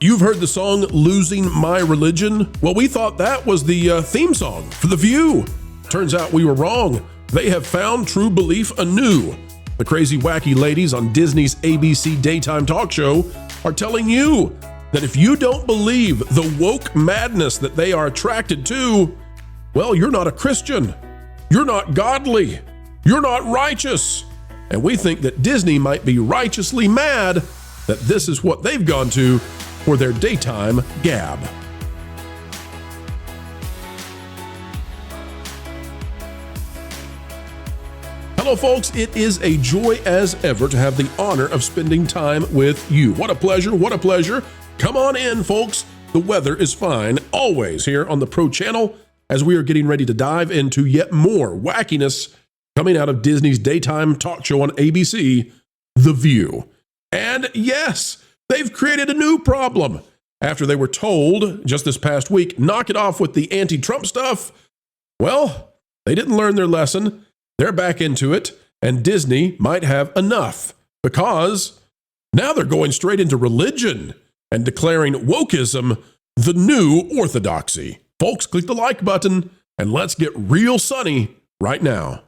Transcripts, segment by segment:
You've heard the song Losing My Religion? Well, we thought that was the theme song for The View. Turns out we were wrong. They have found true belief anew. The crazy wacky ladies on Disney's ABC daytime talk show are telling you that if you don't believe the woke madness that they are attracted to, well, you're not a Christian. You're not godly. You're not righteous. And we think that Disney might be righteously mad that this is what they've gone to for their daytime gab. Hello, folks. It is a joy as ever to have the honor of spending time with you. What a pleasure. What a pleasure. Come on in, folks. The weather is fine, always here on the Pro Channel, as we are getting ready to dive into yet more wackiness coming out of Disney's daytime talk show on ABC, The View. And yes, they've created a new problem. After they were told just this past week, knock it off with the anti-Trump stuff, well, they didn't learn their lesson. They're back into it, and Disney might have enough because now they're going straight into religion and declaring wokeism the new orthodoxy. Folks, click the like button and let's get real sunny right now.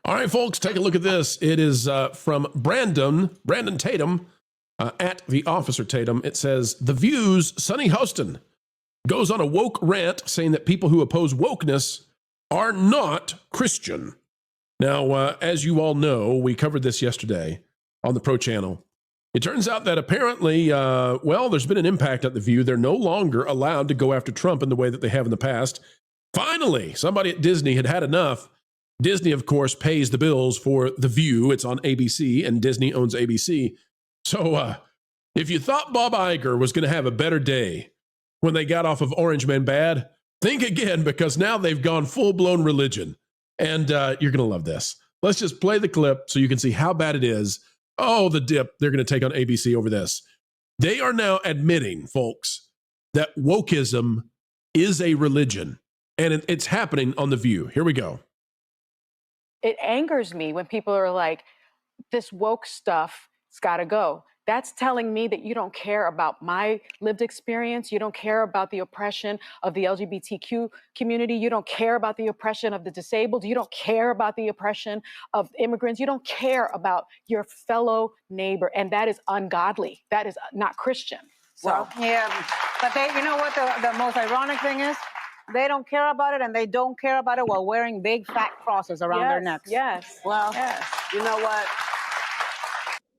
All right, folks, take a look at this. It is from Brandon Tatum, at the Officer Tatum. It says, The View's Sonny Hostin goes on a woke rant saying that people who oppose wokeness are not Christian. Now, as you all know, we covered this yesterday on the Pro Channel. It turns out that apparently, there's been an impact at The View. They're no longer allowed to go after Trump in the way that they have in the past. Finally, somebody at Disney had enough. Disney, of course, pays the bills for The View. It's on ABC, and Disney owns ABC. So if you thought Bob Iger was going to have a better day when they got off of Orange Man Bad, think again, because now they've gone full-blown religion. And you're going to love this. Let's just play the clip so you can see how bad it is. Oh, the dip they're going to take on ABC over this. They are now admitting, folks, that wokeism is a religion. And it's happening on The View. Here we go. It angers me when people are like, this woke stuff, it's got to go. That's telling me that you don't care about my lived experience. You don't care about the oppression of the LGBTQ community. You don't care about the oppression of the disabled. You don't care about the oppression of immigrants. You don't care about your fellow neighbor. And that is ungodly. That is not Christian. So. Well, yeah, but you know what the most ironic thing is? They don't care about it, and they don't care about it while wearing big fat crosses around their necks. Yes. Well, yes. You know what?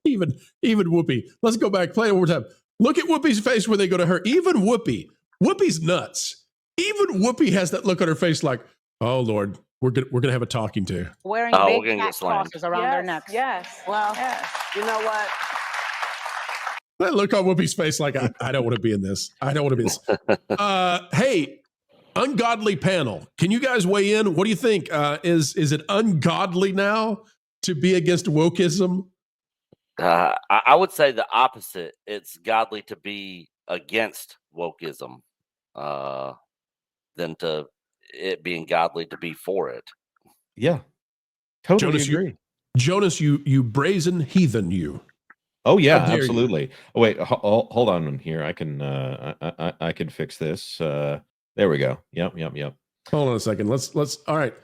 Even Whoopi. Let's go back. Play it one more time. Look at Whoopi's face when they go to her. Even Whoopi's nuts. Even Whoopi has that look on her face like, oh, Lord, we're gonna have a talking to. Wearing big fat crosses around their necks. Yes. Well, yes. You know what? That look on Whoopi's face like, I don't want to be in this. I don't want to be in this. Hey, ungodly panel. Can you guys weigh in? What do you think? Is it ungodly now to be against wokeism? I would say the opposite. It's godly to be against wokeism than to it being godly to be for it. Yeah, totally Jonas, agree. Jonas, you brazen heathen, you. Oh yeah, absolutely. Oh, wait, hold on here. I can fix this. There we go. Yep. Hold on a second. Let's. All right.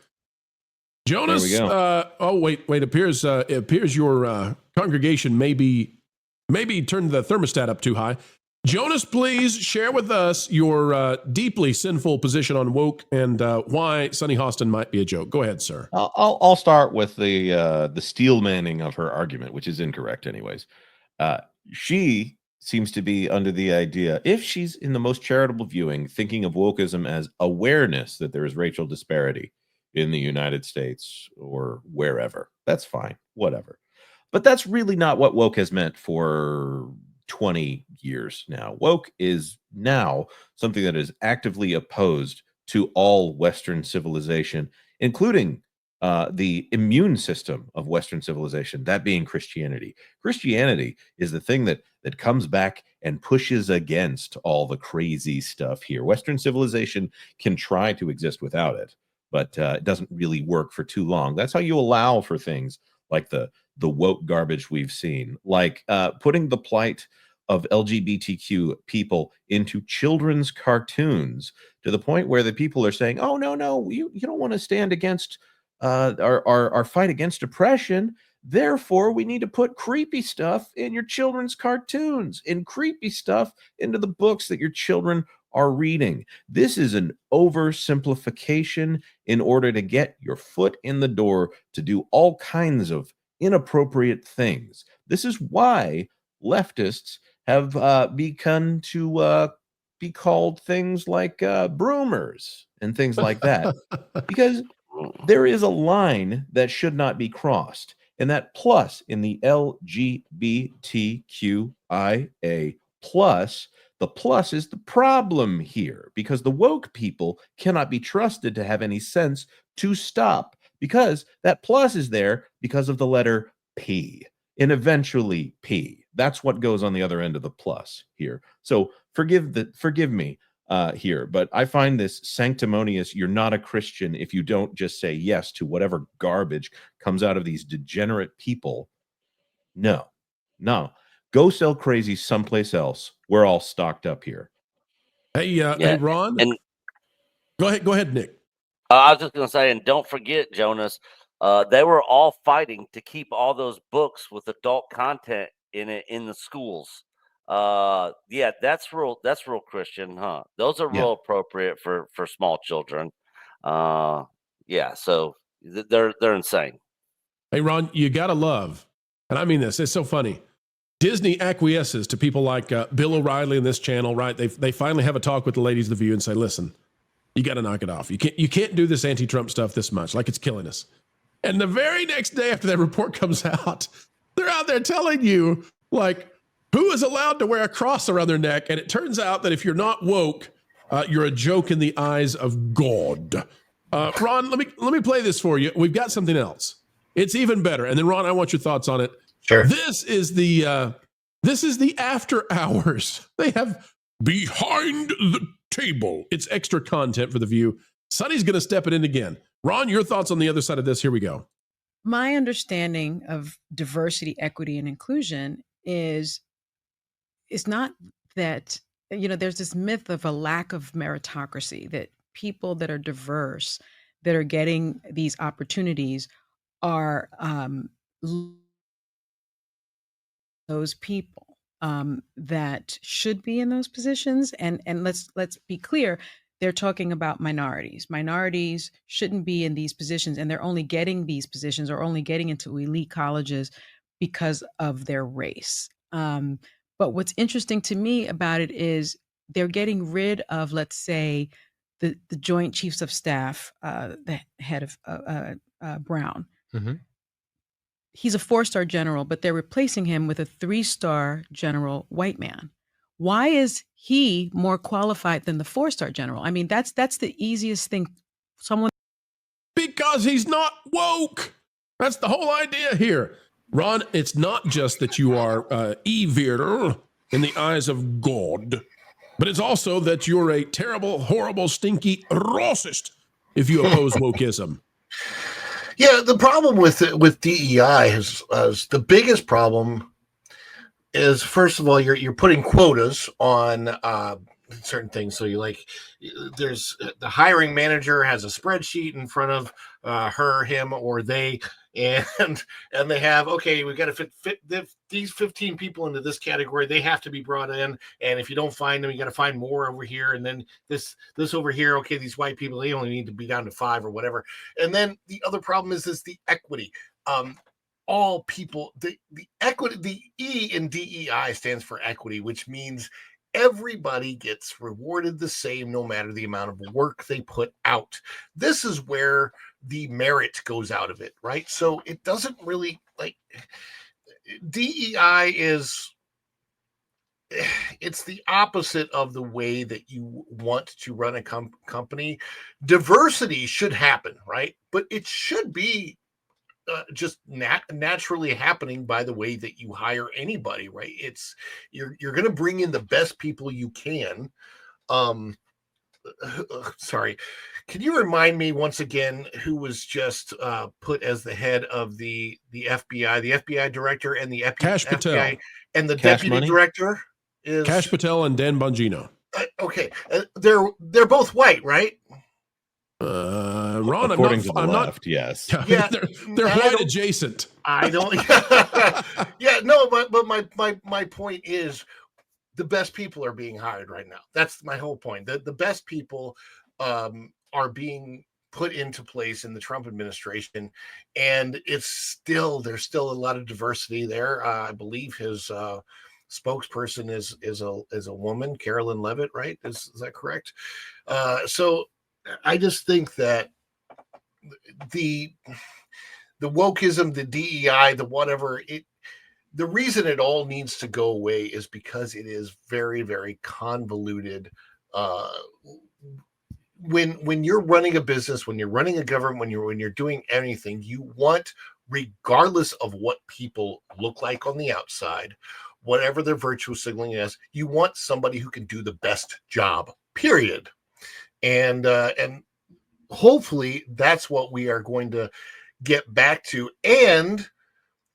Jonas. There we go. Wait. It appears your congregation maybe turned the thermostat up too high. Jonas, please share with us your deeply sinful position on woke and why Sonny Hostin might be a joke. Go ahead, sir. I'll start with the steel manning of her argument, which is incorrect, anyways. She seems to be under the idea, if she's in the most charitable viewing, thinking of wokeism as awareness that there is racial disparity in the United States or wherever. That's fine, whatever. But that's really not what woke has meant for 20 years now. Woke is now something that is actively opposed to all Western civilization, including the immune system of Western civilization, that being Christianity. Christianity is the thing that comes back and pushes against all the crazy stuff here. Western civilization can try to exist without it, but it doesn't really work for too long. That's how you allow for things like the woke garbage we've seen, like putting the plight of LGBTQ people into children's cartoons to the point where the people are saying, oh, no, you don't want to stand against our fight against oppression. Therefore, we need to put creepy stuff in your children's cartoons and creepy stuff into the books that your children are reading. This is an oversimplification in order to get your foot in the door to do all kinds of inappropriate things. This is why leftists have begun to be called things like broomers and things like that, because there is a line that should not be crossed. And that plus in the LGBTQIA plus, the plus is the problem here, because the woke people cannot be trusted to have any sense to stop, because that plus is there because of the letter P and eventually P. That's what goes on the other end of the plus here. So forgive me here, but I find this sanctimonious. You're not a Christian if you don't just say yes to whatever garbage comes out of these degenerate people. No. Go sell crazy someplace else. We're all stocked up here. Hey, Ron. And go ahead, Nick. I was just going to say, and don't forget, Jonas, they were all fighting to keep all those books with adult content in it in the schools. Yeah, that's real Christian, huh? Those are real appropriate for small children. Yeah, so they're insane. Hey, Ron, you gotta love, and I mean this, it's so funny. Disney acquiesces to people like Bill O'Reilly in this channel, right? They finally have a talk with the ladies of the View and say, listen, you got to knock it off. You can't do this anti-Trump stuff this much, like it's killing us. And the very next day after that report comes out, they're out there telling you, like, who is allowed to wear a cross around their neck? And it turns out that if you're not woke, you're a joke in the eyes of God. Ron, let me play this for you. We've got something else. It's even better. And then, Ron, I want your thoughts on it. Sure. This is the after hours. They have behind the table. It's extra content for the View. Sonny's going to step it in again. Ron, your thoughts on the other side of this? Here we go. My understanding of diversity, equity, and inclusion is not that, there's this myth of a lack of meritocracy, that people that are diverse, that are getting these opportunities are those people that should be in those positions. And let's be clear, they're talking about minorities. Minorities shouldn't be in these positions, and they're only getting these positions or only getting into elite colleges because of their race. But what's interesting to me about it is they're getting rid of, let's say, the Joint Chiefs of Staff, the head of Brown. Mm-hmm. He's a 4-star general, but they're replacing him with a 3-star general white man. Why is he more qualified than the 4-star general? I mean, that's the easiest thing. Because he's not woke. That's the whole idea here. Ron, it's not just that you are evil in the eyes of God, but it's also that you're a terrible, horrible, stinky racist if you oppose wokeism. Yeah, the problem with DEI is the biggest problem is, first of all, you're putting quotas on certain things. So there's the hiring manager has a spreadsheet in front of her, him, or they, and they have, okay, we got to fit these 15 people into this category. They have to be brought in, and if you don't find them, you got to find more over here, and then this over here. Okay, these white people, they only need to be down to 5 or whatever. And then the other problem is the equity. All people, the equity, the E in DEI stands for equity, which means everybody gets rewarded the same no matter the amount of work they put out. This is where the merit goes out of it, right? So it doesn't really, DEI it's the opposite of the way that you want to run a company. Diversity should happen, right? But it should be just naturally happening by the way that you hire anybody, right? It's you're going to bring in the best people you can. Sorry, can you remind me once again who was just put as the head of the FBI director and the Cash FBI Patel and the Cash deputy Money? director? is Kash Patel and Dan Bongino. Okay, they're both white, right? Ron, according to the left, yes. Yeah, they're white adjacent. I don't. Yeah, no, but my point is, the best people are being hired right now. That's my whole point. The best people are being put into place in the Trump administration, and there's still a lot of diversity there. I believe his spokesperson is a woman, Carolyn Levitt, right? Is that correct? So I just think that the wokeism, the DEI, the whatever, the reason it all needs to go away is because it is very, very convoluted. When you're running a business, when you're running a government, when you're doing anything, you want, regardless of what people look like on the outside, whatever their virtue signaling is, you want somebody who can do the best job, period. And hopefully that's what we are going to get back to. And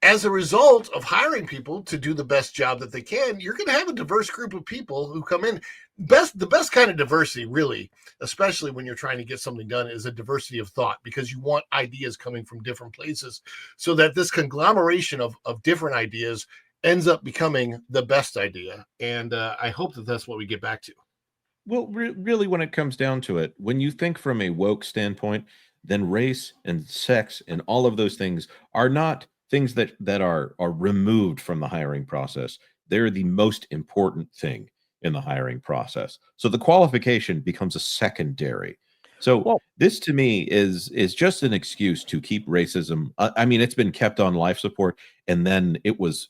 as a result of hiring people to do the best job that they can, you're going to have a diverse group of people who come in. The best kind of diversity, really, especially when you're trying to get something done, is a diversity of thought, because you want ideas coming from different places so that this conglomeration of different ideas ends up becoming the best idea. And I hope that that's what we get back to. Well, really, when it comes down to it, when you think from a woke standpoint, then race and sex and all of those things are not things that are removed from the hiring process. They're the most important thing in the hiring process. So the qualification becomes a secondary. So this to me is just an excuse to keep racism. I mean, it's been kept on life support, and then it was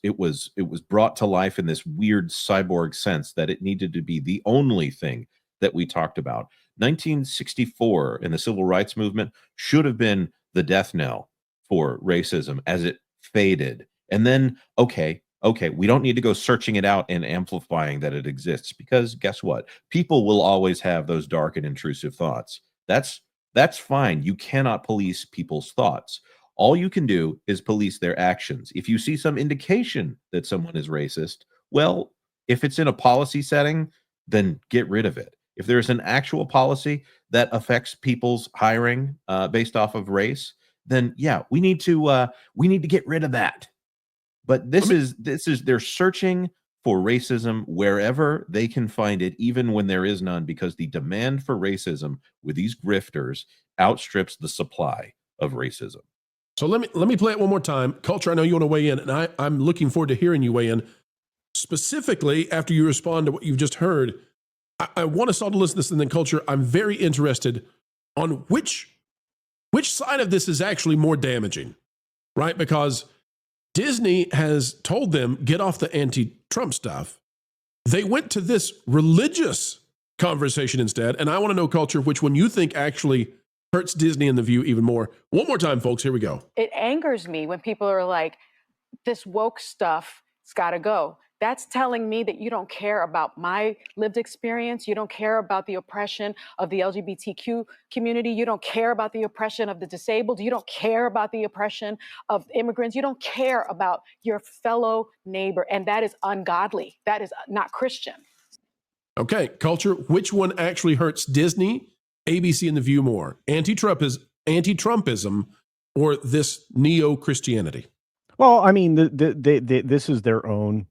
brought to life in this weird cyborg sense that it needed to be the only thing that we talked about. 1964 in the civil rights movement should have been the death knell for racism as it faded. And then, okay, we don't need to go searching it out and amplifying that it exists, because guess what? People will always have those dark and intrusive thoughts. That's fine. You cannot police people's thoughts. All you can do is police their actions. If you see some indication that someone is racist, well, if it's in a policy setting, then get rid of it. If there's an actual policy that affects people's hiring based off of race, then yeah, we need to get rid of that. But this is they're searching for racism wherever they can find it, even when there is none, because the demand for racism with these grifters outstrips the supply of racism. So let me play it one more time. Culture, I know you want to weigh in, and I'm looking forward to hearing you weigh in. Specifically, after you respond to what you've just heard, I want us all to listen to this, and then Culture, I'm very interested on which side of this is actually more damaging, right? Because Disney has told them, get off the anti-Trump stuff. They went to this religious conversation instead. And I want to know, Culture, which one you think actually hurts Disney and The View even more. One more time, folks. Here we go. It angers me when people are like, this woke stuff, it's got to go. That's telling me that you don't care about my lived experience. You don't care about the oppression of the LGBTQ community. You don't care about the oppression of the disabled. You don't care about the oppression of immigrants. You don't care about your fellow neighbor. And that is ungodly. That is not Christian. Okay, Culture, which one actually hurts Disney, ABC, and The View more? Anti-Trumpism or this neo-Christianity? Well, I mean, this is their own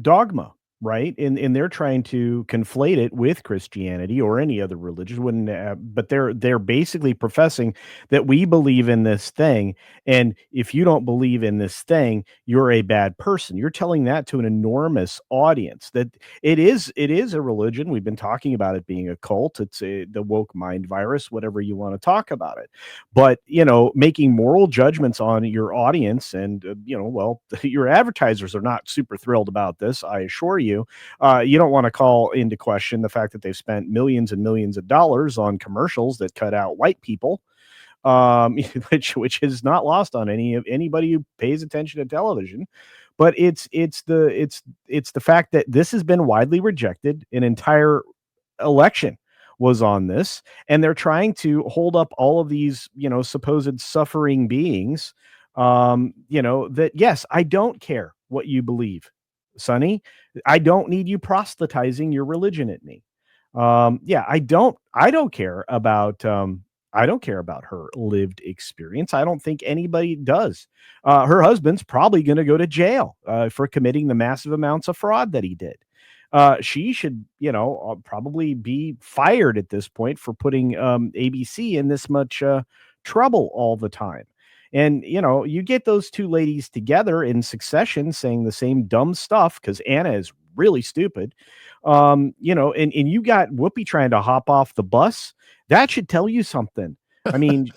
dogma, right? And they're trying to conflate it with Christianity or any other religion. But they're basically professing that we believe in this thing, and if you don't believe in this thing, you're a bad person. You're telling that to an enormous audience. That it is a religion. We've been talking about it being a cult. It's the woke mind virus, whatever you want to talk about it. But making moral judgments on your audience, and well, your advertisers are not super thrilled about this, I assure you. You don't want to call into question the fact that they've spent millions and millions of dollars on commercials that cut out white people, which is not lost on anybody who pays attention to television. But it's the fact that this has been widely rejected. An entire election was on this, and they're trying to hold up all of these supposed suffering beings. That yes, I don't care what you believe Sonny. I don't need you proselytizing your religion at me. Yeah, I don't care about her lived experience. I don't think anybody does. Her husband's probably going to go to jail for committing the massive amounts of fraud that he did. She should, probably be fired at this point for putting ABC in this much trouble all the time. And, you get those two ladies together in succession saying the same dumb stuff because Anna is really stupid. And you got Whoopi trying to hop off the bus. That should tell you something. I mean,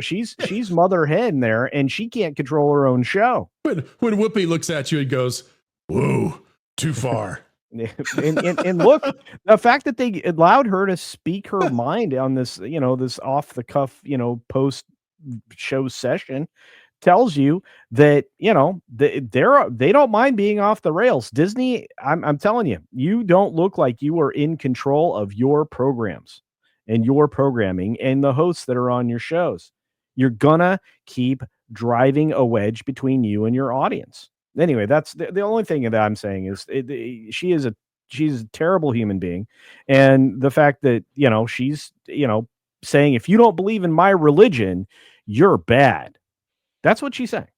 she's mother hen there and she can't control her own show. When Whoopi looks at you and goes, "Whoa, too far." and look, the fact that they allowed her to speak her mind on this, this off the cuff, post show session tells you that, they don't mind being off the rails. Disney, I'm telling you, you don't look like you are in control of your programs and your programming and the hosts that are on your shows. You're gonna keep driving a wedge between you and your audience. Anyway, that's the only thing that I'm saying is she's a terrible human being. And the fact that, she's, saying, if you don't believe in my religion, you're bad. That's what she's saying.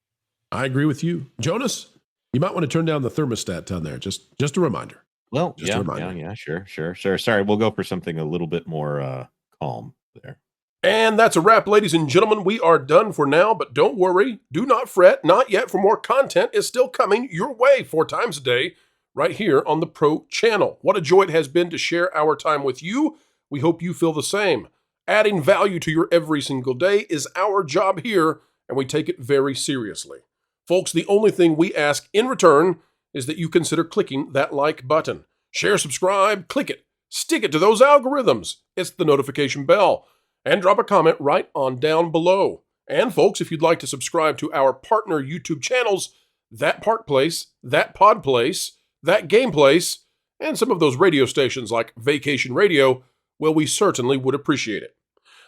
I agree with you. Jonas, you might want to turn down the thermostat down there. Just a reminder. Well, just a reminder. Yeah, sure. Sorry, we'll go for something a little bit more calm there. And that's a wrap, ladies and gentlemen. We are done for now, but don't worry. Do not fret. Not yet, for more content is still coming your way 4 times a day right here on the Pro Channel. What a joy it has been to share our time with you. We hope you feel the same. Adding value to your every single day is our job here, and we take it very seriously. Folks, the only thing we ask in return is that you consider clicking that like button. Share, subscribe, click it. Stick it to those algorithms. It's the notification bell. And drop a comment right on down below. And folks, if you'd like to subscribe to our partner YouTube channels, That Park Place, That Pod Place, That Game Place, and some of those radio stations like Vacation Radio, well, we certainly would appreciate it.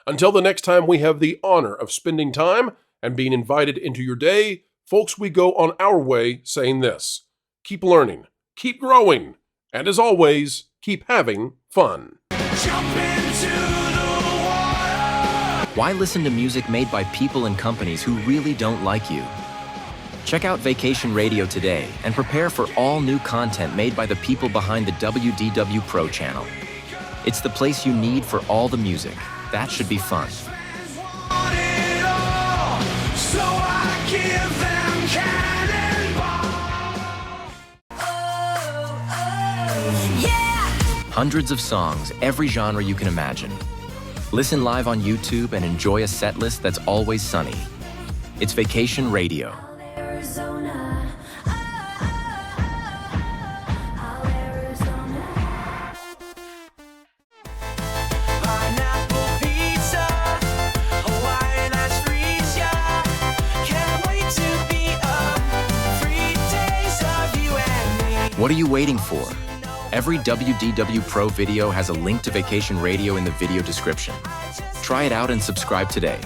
Until the next time we have the honor of spending time and being invited into your day, folks, we go on our way saying this: keep learning, keep growing, and as always, keep having fun. Why listen to music made by people and companies who really don't like you? Check out Vacation Radio today and prepare for all new content made by the people behind the WDW Pro Channel. It's the place you need for all the music. That should be fun. Hundreds of songs, every genre you can imagine. Listen live on YouTube and enjoy a set list that's always sunny. It's Vacation Radio. What are you waiting for? Every WDW Pro video has a link to Vacation Radio in the video description. Try it out and subscribe today.